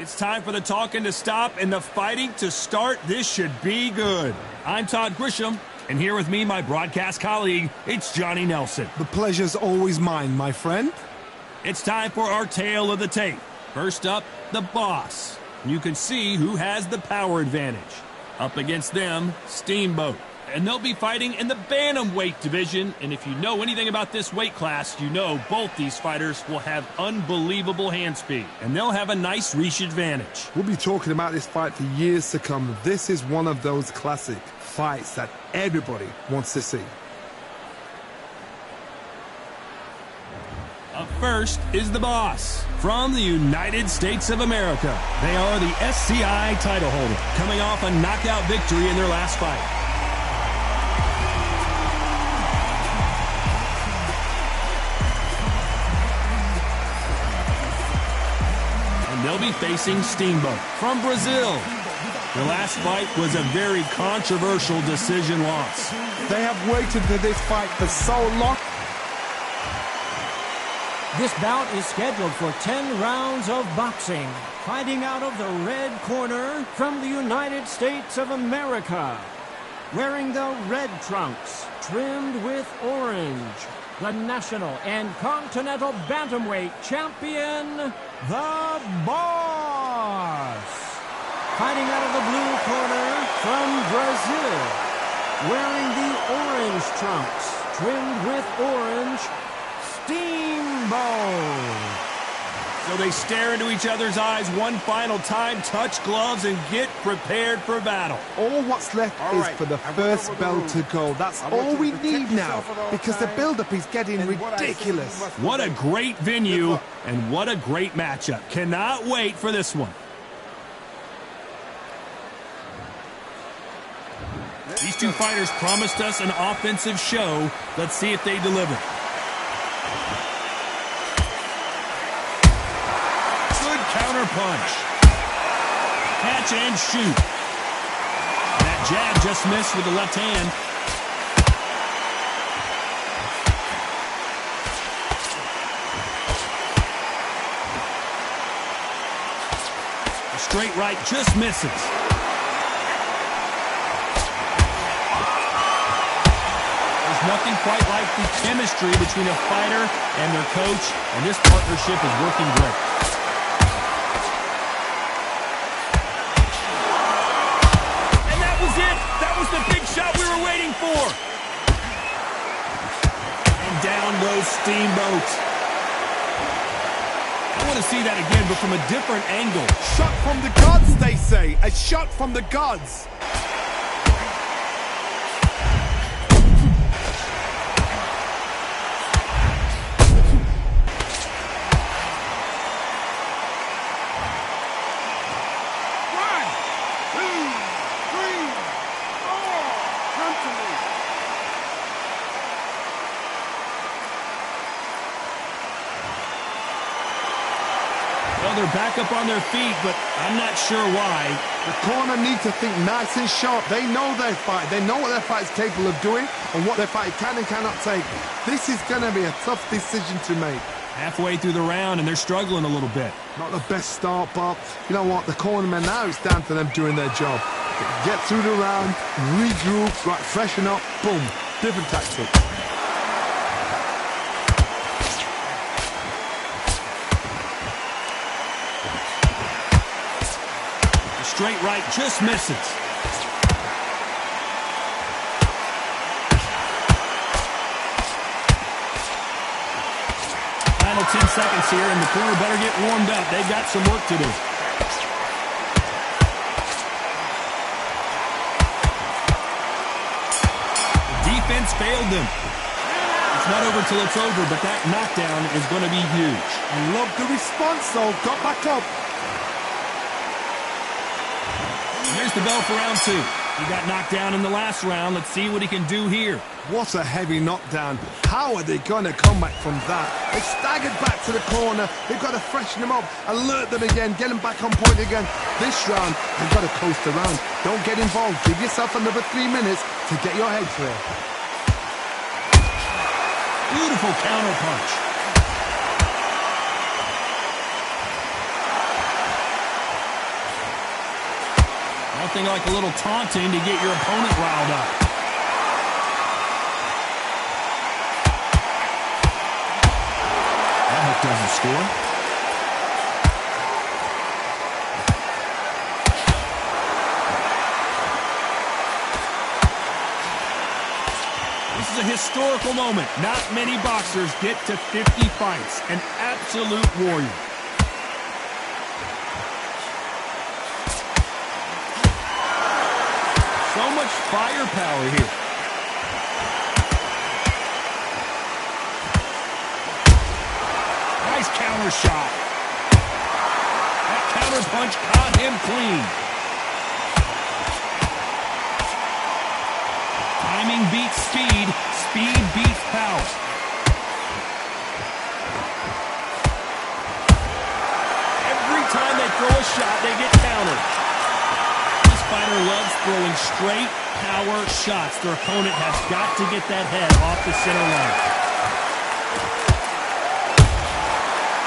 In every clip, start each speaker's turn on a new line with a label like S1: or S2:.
S1: It's time for the talking to stop and the fighting to start. This should be good. I'm Todd Grisham, and here with me, my broadcast colleague, it's Johnny Nelson.
S2: The pleasure's always mine, my friend.
S1: It's time for our tale of the tape. First up, the boss. You can see who has the power advantage. Up against them, Steamboat. And they'll be fighting in the bantamweight division. And if you know anything about this weight class, you know both these fighters will have unbelievable hand speed. And they'll have a nice reach advantage.
S2: We'll be talking about this fight for years to come. This is one of those classic fights that everybody wants to see.
S1: Up first is the boss from the United States of America. They are the SCI title holder, coming off a knockout victory in their last fight. They'll be facing Steamboat from Brazil. Their last fight was a very controversial decision loss.
S2: They have waited for this fight for so long.
S3: This bout is scheduled for 10 rounds of boxing. Fighting out of the red corner from the United States of America. Wearing the red trunks, trimmed with orange. The national and continental bantamweight champion, the boss. Fighting out of the blue corner from Brazil. Wearing the orange trunks, trimmed with orange, Steamboat.
S1: So they stare into each other's eyes one final time, touch gloves, and get prepared for battle.
S2: All what's left is for the first bell to go. That's all we need now, because the build-up is getting ridiculous.
S1: What a great venue, and what a great matchup. Cannot wait for this one. These two fighters promised us an offensive show. Let's see if they deliver. Counter punch. Catch and shoot. That jab just missed with the left hand. A straight right just misses. There's nothing quite like the chemistry between a fighter and their coach, and this partnership is working great. The big shot we were waiting for. And down goes Steamboat. I want to see that again, but from a different angle.
S2: Shot from the gods, they say. A shot from the gods.
S1: Well, they're back up on their feet, but I'm not sure why.
S2: The corner need to think nice and sharp. They know their fight. They know what their fight is capable of doing and what their fight can and cannot take. This is going to be a tough decision to make.
S1: Halfway through the round, and they're struggling a little bit.
S2: Not the best start, but you know what? The cornermen now, it's down to them doing their job. Get through the round, regroup, right, freshen up, boom. Different tactic.
S1: Straight right just misses. Final 10 seconds here, and the corner better get warmed up. They've got some work to do. The defense failed them. It's not over till it's over, but that knockdown is going to be huge.
S2: Love the response, though. Got back up.
S1: Here's the bell for round two. He got knocked down in the last round. Let's see what he can do here.
S2: What a heavy knockdown. How are they going to come back from that? They staggered back to the corner. They've got to freshen them up, alert them again, get them back on point again. This round, they've got to coast around. Don't get involved. Give yourself another 3 minutes to get your head clear.
S1: Beautiful counter punch. Nothing like a little taunting to get your opponent riled up. That hook doesn't score. This is a historical moment. Not many boxers get to 50 fights. An absolute warrior. So much firepower here. Nice counter shot. That counter punch caught him clean. Timing beats speed. Speed beats power. Every time they throw a shot, they get countered. This fighter loves throwing straight power shots. Their opponent has got to get that head off the center line.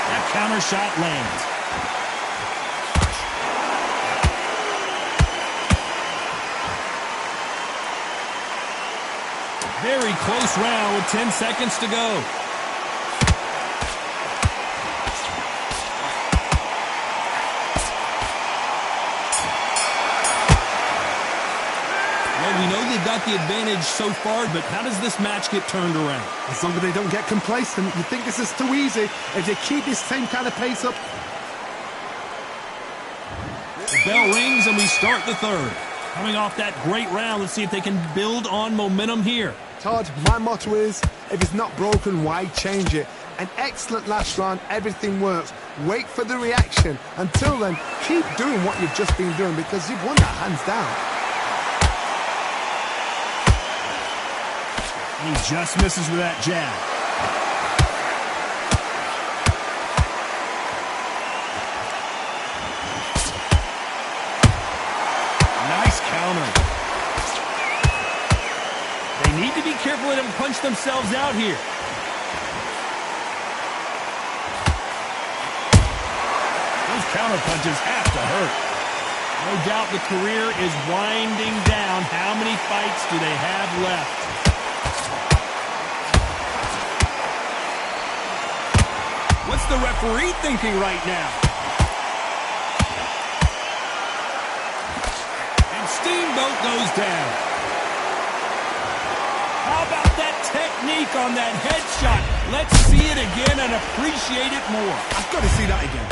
S1: That counter shot lands. Very close round with 10 seconds to go. Well, we know they've got the advantage so far, but how does this match get turned around?
S2: As long as they don't get complacent, you think this is too easy. If they keep this same kind of pace up.
S1: The bell rings and we start the third. Coming off that great round, let's see if they can build on momentum here.
S2: Todd, my motto is, if it's not broken, why change it? An excellent last round, everything works. Wait for the reaction. Until then, keep doing what you've just been doing because you've won that hands down.
S1: He just misses with that jab. Nice counter. They need to be careful they don't punch themselves out here. Those counter punches have to hurt. No doubt the career is winding down. How many fights do they have left? What's the referee thinking right now? And Steamboat goes down. How about that technique on that headshot? Let's see it again and appreciate it more.
S2: I've got to see that again.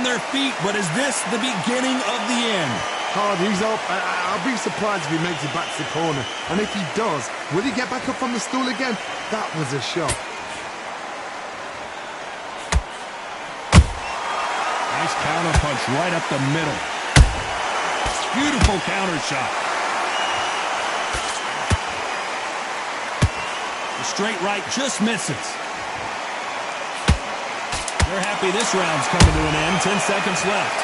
S1: Their feet, but is this the beginning of the end?
S2: Hard, he's up. I'll be surprised if he makes it back to the corner. And if he does, will he get back up from the stool again? That was a shot.
S1: Nice counter punch right up the middle. Beautiful counter shot. The straight right just misses. They're happy this round's coming to an end. 10 seconds left.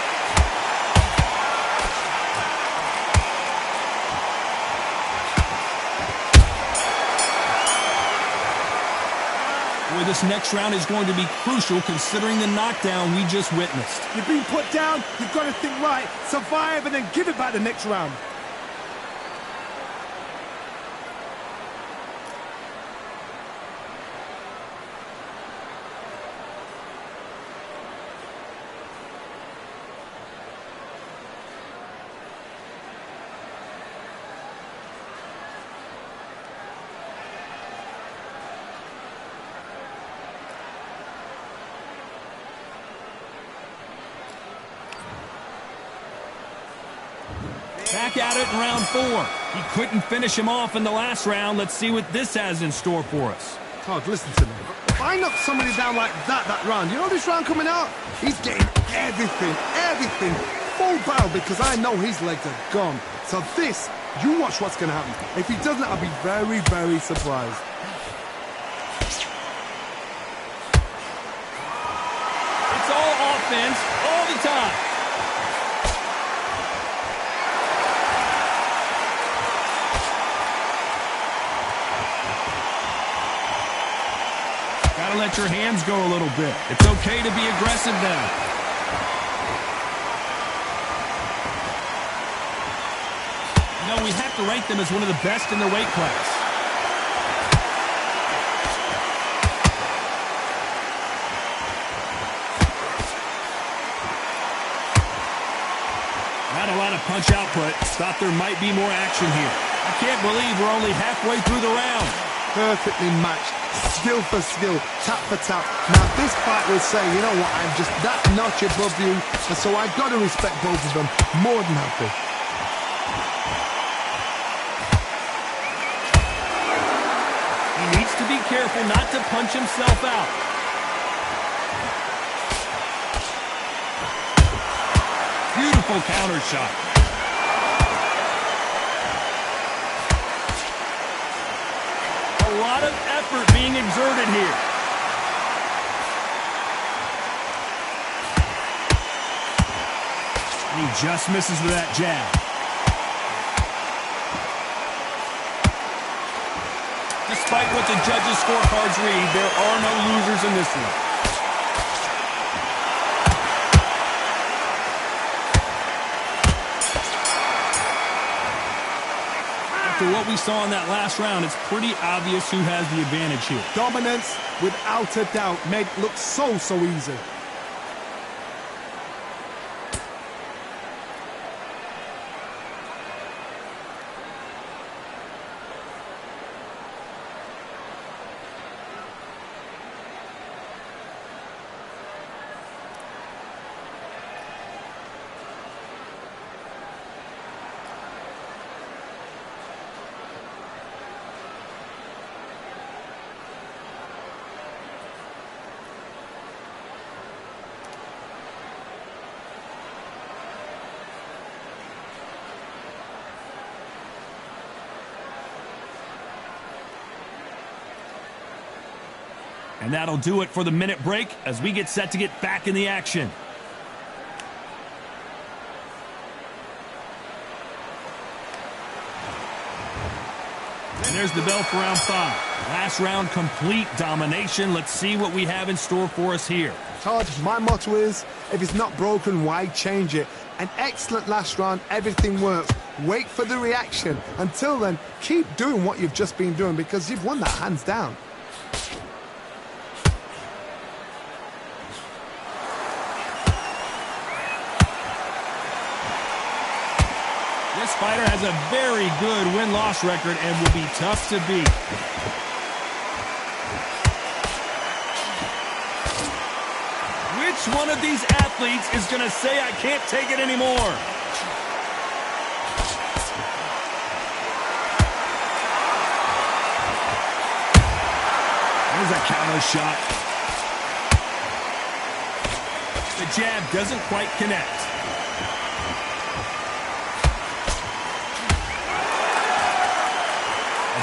S1: Boy, this next round is going to be crucial considering the knockdown we just witnessed.
S2: You've been put down, you've got to think right, survive and then give it back the next round.
S1: Back at it in round 4. He couldn't finish him off in the last round. Let's see what this has in store for us.
S2: Todd, listen to me. If I knock somebody down like that round, you know this round coming out? He's getting everything, full barrel, because I know his legs are gone. So this, you watch what's going to happen. If he doesn't, I'll be very, very surprised.
S1: It's all offense all the time. Gotta let your hands go a little bit. It's okay to be aggressive now. You know, we have to rank them as one of the best in their weight class. Not a lot of punch output. Thought there might be more action here. I can't believe we're only halfway through the round.
S2: Perfectly matched, skill for skill, tap for tap. Now this fight will say, you know what, I'm just that notch above you, and so I've got to respect both of them. More than happy.
S1: He needs to be careful not to punch himself out. Beautiful counter shot. A lot of effort being exerted here. And he just misses with that jab. Despite what the judges' scorecards read, there are no losers in this one. After what we saw in that last round, it's pretty obvious who has the advantage here.
S2: Dominance, without a doubt, made it look so easy.
S1: And that'll do it for the minute break as we get set to get back in the action. And there's the bell for round 5. Last round, complete domination. Let's see what we have in store for us here.
S2: Todd, my motto is, if it's not broken, why change it? An excellent last round, everything works. Wait for the reaction. Until then, keep doing what you've just been doing, because you've won that hands down.
S1: This fighter has a very good win-loss record and will be tough to beat. Which one of these athletes is going to say, I can't take it anymore? There's a counter shot. The jab doesn't quite connect.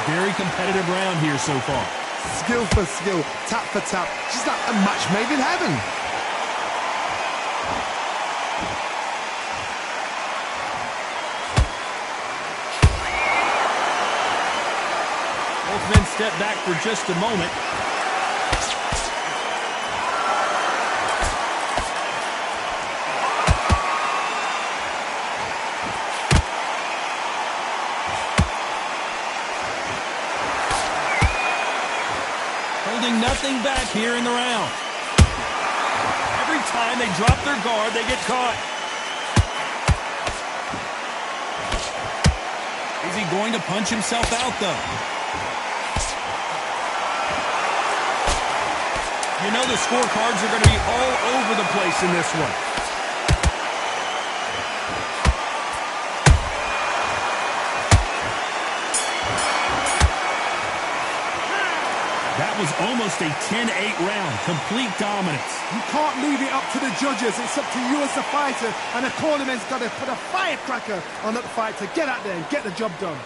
S1: Very competitive round here so far.
S2: Skill for skill, tap for tap, just like a match made in heaven.
S1: Both men step back for just a moment. Nothing back here in the round. Every time they drop their guard, they get caught. Is he going to punch himself out, though? You know the scorecards are going to be all over the place in this one. That was almost a 10-8 round. Complete dominance.
S2: You can't leave it up to the judges. It's up to you as the fighter, and the cornerman's got to put a firecracker on that fight to get out there and get the job done.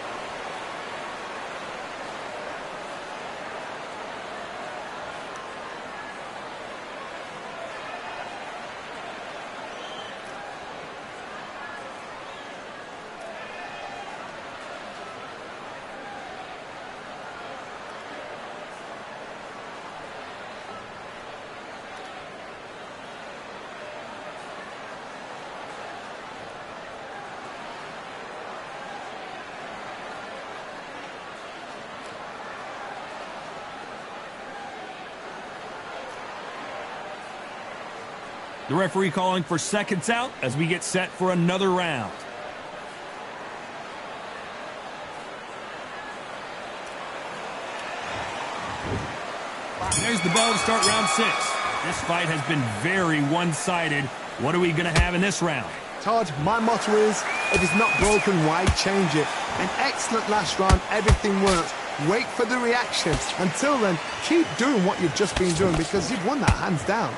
S1: The referee calling for seconds out as we get set for another round. There's the bell to start round 6. This fight has been very one-sided. What are we going to have in this round?
S2: Todd, my motto is, if it's not broken, why change it? An excellent last round, everything works. Wait for the reaction. Until then, keep doing what you've just been doing because you've won that hands down.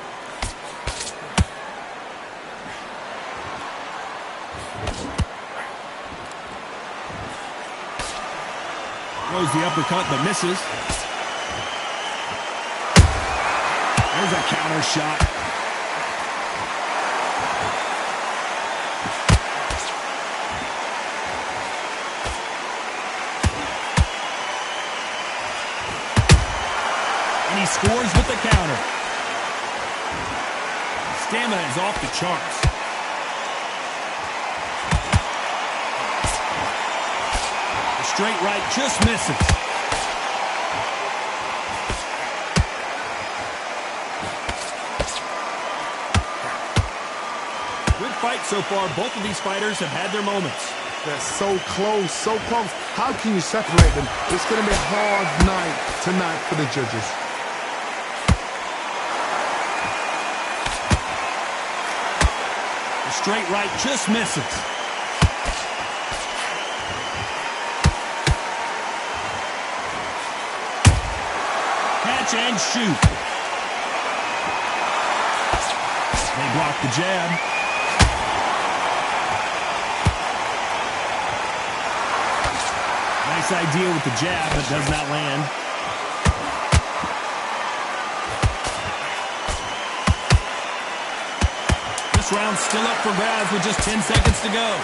S1: Throws the uppercut but misses. There's a counter shot. And he scores with the counter. Stamina is off the charts. Straight right just misses. Good fight so far. Both of these fighters have had their moments.
S2: They're so close, so close. How can you separate them? It's going to be a hard night tonight for the judges.
S1: The straight right just misses. And shoot. They block the jab. Nice idea with the jab, but does not land. This round's still up for grabs with just 10 seconds to go.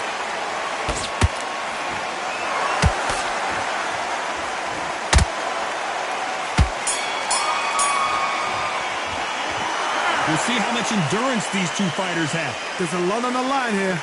S1: We'll see how much endurance these two fighters have.
S2: There's a lot on the line here.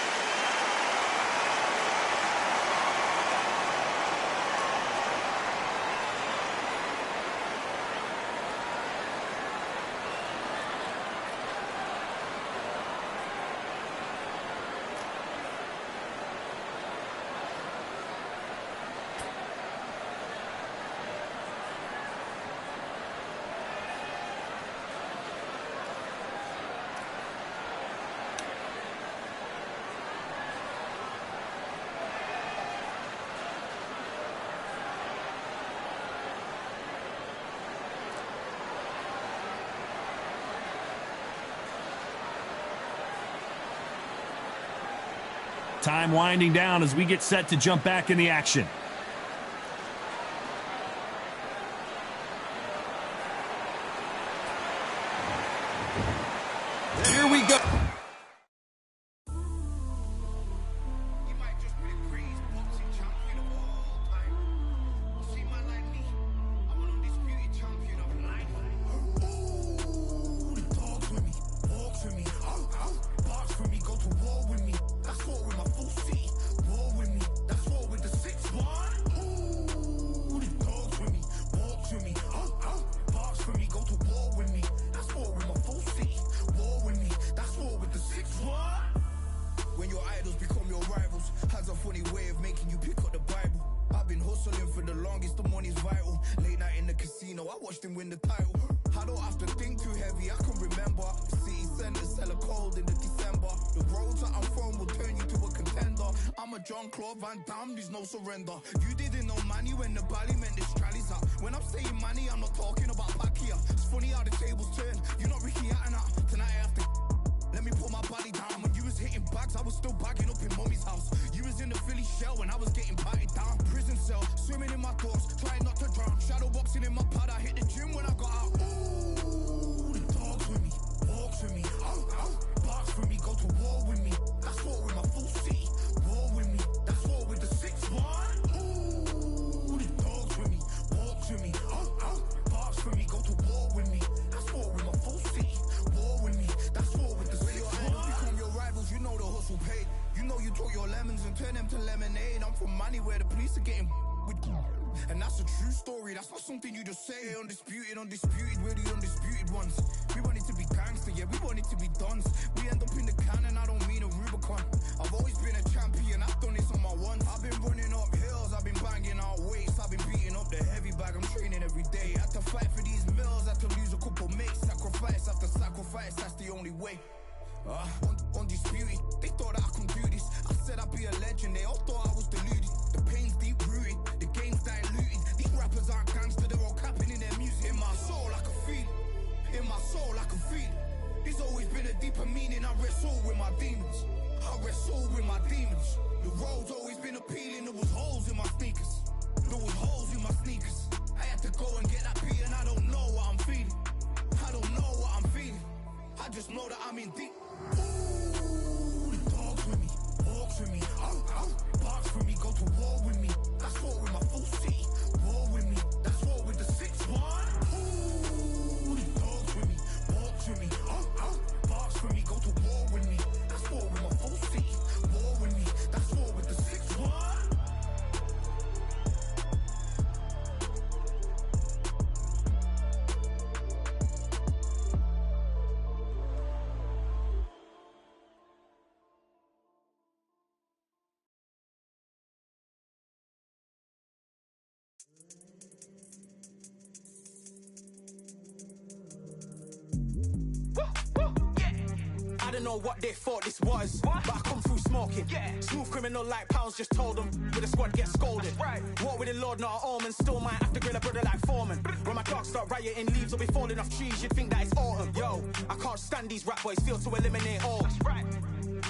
S1: Time winding down as we get set to jump back in the action. Here we go.
S4: You might just be the greatest boxing champion of all time. You see, man like me, I'm an undisputed champion of life. Ooh, the dogs with me, walks with me, box with me, go to war with me. That's war with my full city. War with me, that's war with the 6-1. Ooh, the dogs with me, walks with me, box with me, go to war with me. That's war with my full city. War with me, that's war with the 6-1. When your idols become your rivals, has a funny way of making you pick up the Bible. I've been hustling for the longest, the money's vital. Late night in the casino, I watched him win the title. I don't have to think too heavy, I can remember. The city centers hella cold in the December. The roads that I'm from will turn you to a contender. I'm a Jean-Claude Van Damme, there's no surrender. You didn't know money when the bally meant this trally's up. When I'm saying money, I'm not talking about back here. It's funny how the tables turn. You're not Ricky Hatton. Tonight I have to let me put my body down. When you was hitting bags, I was still bagging up in mommy's house. You was in the Philly shell when I was getting patted down. Prison cell, swimming in my thoughts, trying not to drown. Shadow boxing in my pad, I hit the gym when I got out. Ooh, the dogs with me, walks with me, barks with me, go to war with me. That's war with my full city. War with me, that's war with the 6-1. Ooh, the dogs with me, walks with me, barks with me, go to war with me. That's war with my full city. War with me, that's war with the 6-1. Become your rivals, you know the hustle paid. You know you took your lemons and turn them to lemonade. I'm from money where the police are getting with. And that's a true story, that's not something you just say. Undisputed, we're the undisputed ones. We want it to be gangster, yeah, we want it to be dons. We end up in the can and I don't mean a Rubicon. I've always been a champion, I've done this on my ones. I've been running up hills, I've been banging out weights. I've been beating up the heavy bag, I'm training every day. Had to fight for these mills, had to lose a couple mates. Sacrifice after sacrifice, that's the only way. Undisputed, they thought that I could do this. I said I'd be a legend, they all thought I was deluded. The pain's deep rooted, the game's diluted. These rappers aren't gangster, they're all capping in their music. In my soul I can feel it, in my soul I can feel it. There's always been a deeper meaning, I wrestle with my demons. I wrestle with my demons. The road's always been appealing, there was holes in my sneakers. There was holes in my sneakers. I had to go and get that beat and I don't know what I'm feeling. I don't know what I'm feeling. I just know that I'm in deep. Ooh, the dogs with me, walks with me, barks with me, go to war with me. That's war with my full city. War with me, that's war with the 6-1. Ooh, the dogs with me, walks with me, barks with me, go to war with me. That's war with my full city. War with me, that's war with the 6-1.
S5: I don't know what they thought this was, but I come through smoking. Smooth criminal like pounds, just told them with the squad get scolded. Walk with the Lord, not an omen. Still might have to grill a brother like Foreman. When my dogs start rioting, leaves will be falling off trees. You'd think that it's autumn. Yo, I can't stand these rap boys, feel to eliminate all.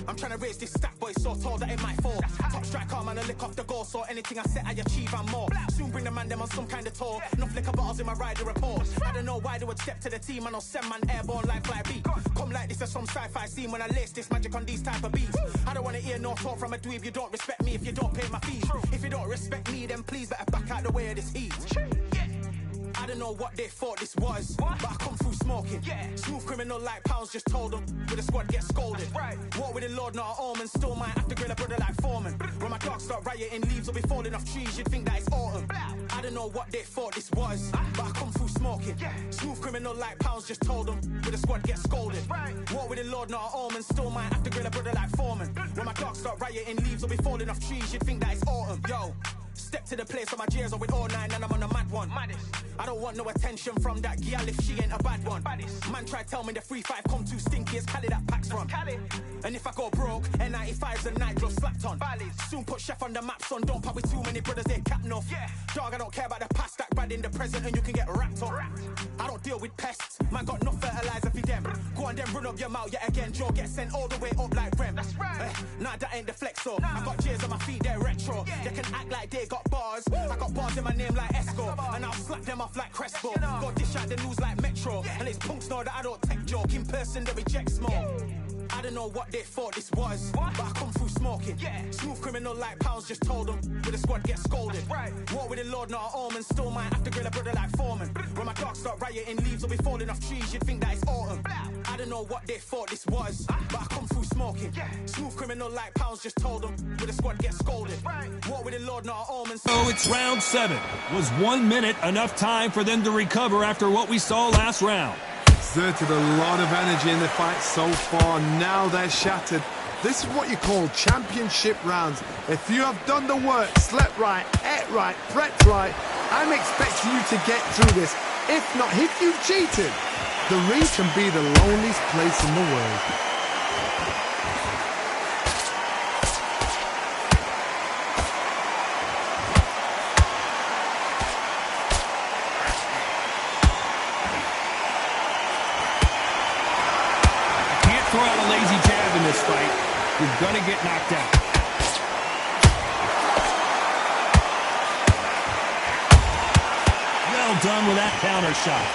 S5: I'm trying to raise this stack, boy, so tall that it might fall. Top striker, man, I lick off the goal, so anything I set, I achieve and more. Soon bring the man them on some kind of tour. Enough liquor bottles in my rider report. I don't know why they would step to the team, and I'll send man airborne like fly beat. Come like this as some sci-fi scene when I lace this magic on these type of beats. I don't want to hear no talk from a dweeb. You don't respect me if you don't pay my fees. If you don't respect me, then please better back out the way of this heat. I don't know what they thought this was, but I come through smoking. Smooth criminal like pounds, just told them with the squad get scolded. Walk with the Lord, not an omen. Still might have to grill a brother like Foreman. When my dogs start rioting, leaves will be falling off trees. You'd think that it's autumn. I don't know what they thought this was, but I come through smoking. Smooth criminal like pounds, just told them with the squad get scolded. Walk with the Lord, not an omen. Still might have to grill a brother like Foreman. When my dogs start rioting, leaves will be falling off trees. You'd think that it's autumn. Yo, step to the place where my J's are with all 9 and I'm on a mad one. I don't want no attention from that gal if she ain't a bad one. Man try tell me the 3-5 come too stinky as Cali that packs from. And if I go broke, N95's a nightclub slapped on. Soon put Chef on the map, son. Don't pop with too many brothers, they cap enough. Dog, I don't care about the past, that bad in the present and you can get wrapped up. I don't deal with pests, man got no fertilizer for them. Go on then run up your mouth yet again. Joe get sent all the way up like Rem. Nah, that ain't the flexo. I got J's on my feet, they're retro. They can act like they got bars. I got bars in my name like Esco, and I'll slap them off like Crespo. Go dish out the news like Metro, and it's punks know that I don't take joke. In person they reject smoke. I don't know what they thought this was, but I come through smoking. Smooth criminal like pounds, just told them with the squad get scolded. Walk with the Lord, not an omen. Still might have to grill a brother like Foreman. When my dogs start rioting, leaves will be falling off trees. You'd think that it's autumn. I don't know what they thought this was, but I come through smoking. Smooth criminal like pounds, just told them with the squad get scolded. Walk with the Lord, not an omen.
S1: So it's round 7. Was 1 minute enough time for them to recover after what we saw last round?
S2: Exerted a lot of energy in the fight so far. Now they're shattered. This is what you call championship rounds. If you have done the work, slept right, ate right, prepped right, I'm expecting you to get through this. If not, if you've cheated, the ring can be the loneliest place in the world.
S1: throw out a lazy jab in this fight. You're going to get knocked out. Well done with that counter shot.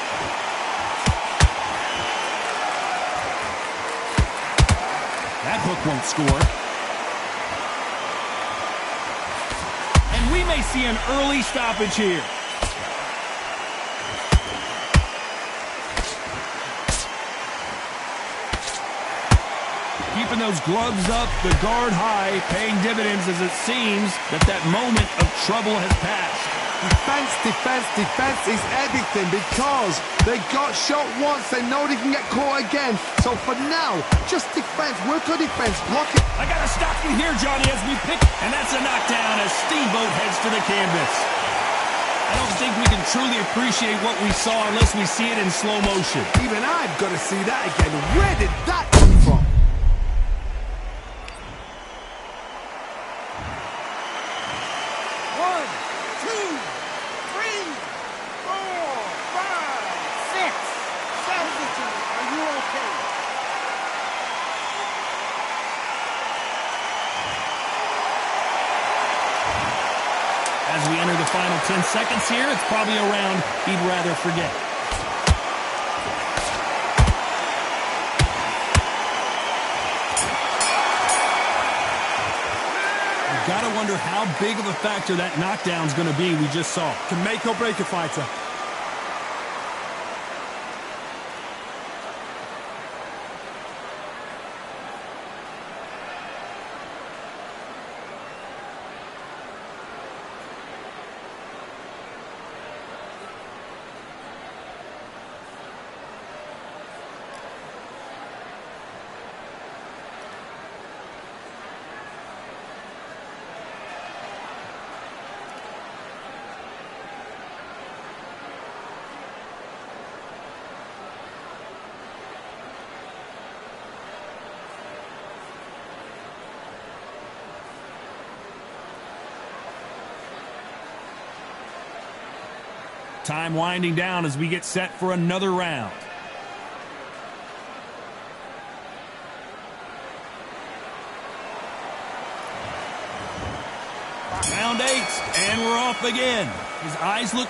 S1: That hook won't score. And we may see an early stoppage here. Keeping those gloves up, the guard high, paying dividends as it seems that moment of trouble has passed.
S2: Defense, defense, defense is everything because they got shot once. They know they can get caught again. So for now, just defense. Work on defense. Block it.
S1: I got to stop you here, Johnny, as we pick. And that's a knockdown as Steamboat heads to the canvas. I don't think we can truly appreciate what we saw unless we see it in slow motion.
S2: Even I've got to see that again. Where did that come from?
S1: As we enter the final 10 seconds here, it's probably a round he'd rather forget. You've got to wonder how big of a factor that knockdown's going to be we just saw.
S2: Can make or break a fighter.
S1: Time winding down as we get set for another round. Round 8, and we're off again. His eyes look...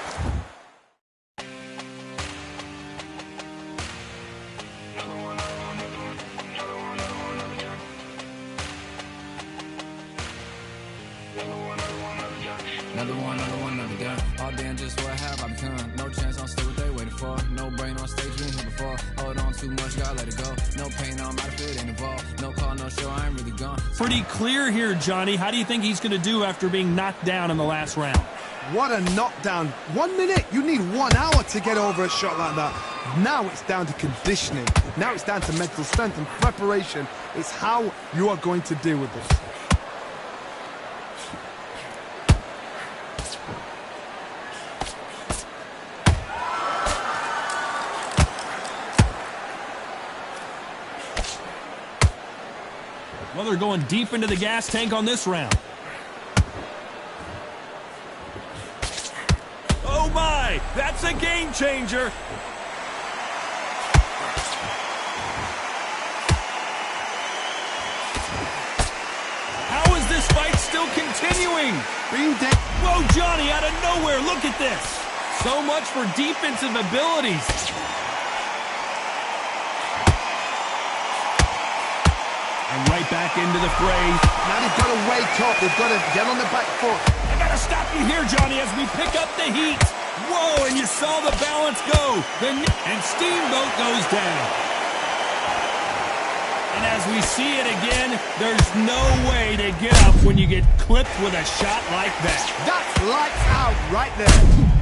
S6: Another gun. All damn, just what have I become? No chance, I'm still what they waiting for. No brain on stage, been here before. Hold on too much, gotta let it go. No pain, I'm out of it, ain't involved. No call, no show, I ain't really gone.
S1: Pretty clear here, Johnny. How do you think he's going to do after being knocked down in the last round?
S2: What a knockdown. 1 minute. You need 1 hour to get over a shot like that. Now it's down to conditioning. Now it's down to mental strength and preparation. It's how you are going to deal with this.
S1: Well, they're going deep into the gas tank on this round. Oh my, that's a game changer. How is this fight still continuing? Whoa, Johnny, out of nowhere, look at this. So much for defensive abilities. And right back into the fray.
S2: Now they've got to wake up. They've got to get on the back foot.
S1: I got to stop you here, Johnny, as we pick up the heat. Whoa, and you saw the balance go. And Steamboat goes down. And as we see it again, there's no way to get up when you get clipped with a shot like that.
S2: That's lights out right there.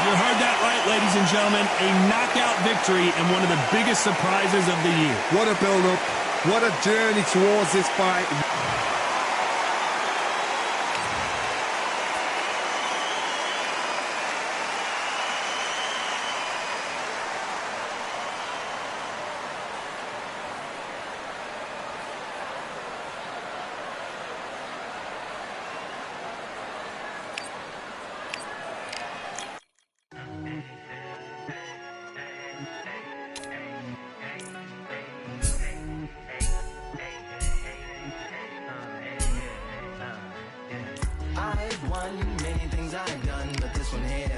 S1: You heard that right, ladies and gentlemen. A knockout victory and one of the biggest surprises of the year.
S2: What a build-up. What a journey towards this fight.
S7: I've won many things I've done, but this one here,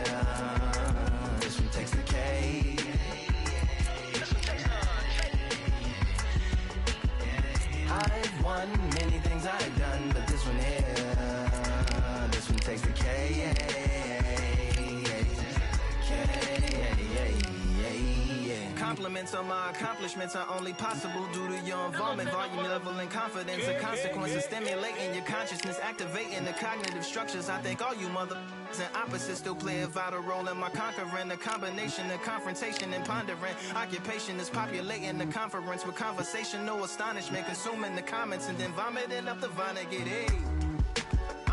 S7: this one takes the cake. I've won many things I've done, but this one here, this one takes the cake. Compliments on my accomplishments are only possible due to your involvement, volume, level, and confidence. The consequences stimulating your consciousness, activating the cognitive structures. I think all you mother and opposites still play a vital role in my conquering. The combination of confrontation and pondering. Occupation is populating the conference with conversation, no astonishment, consuming the comments and then vomiting up the vomit. Get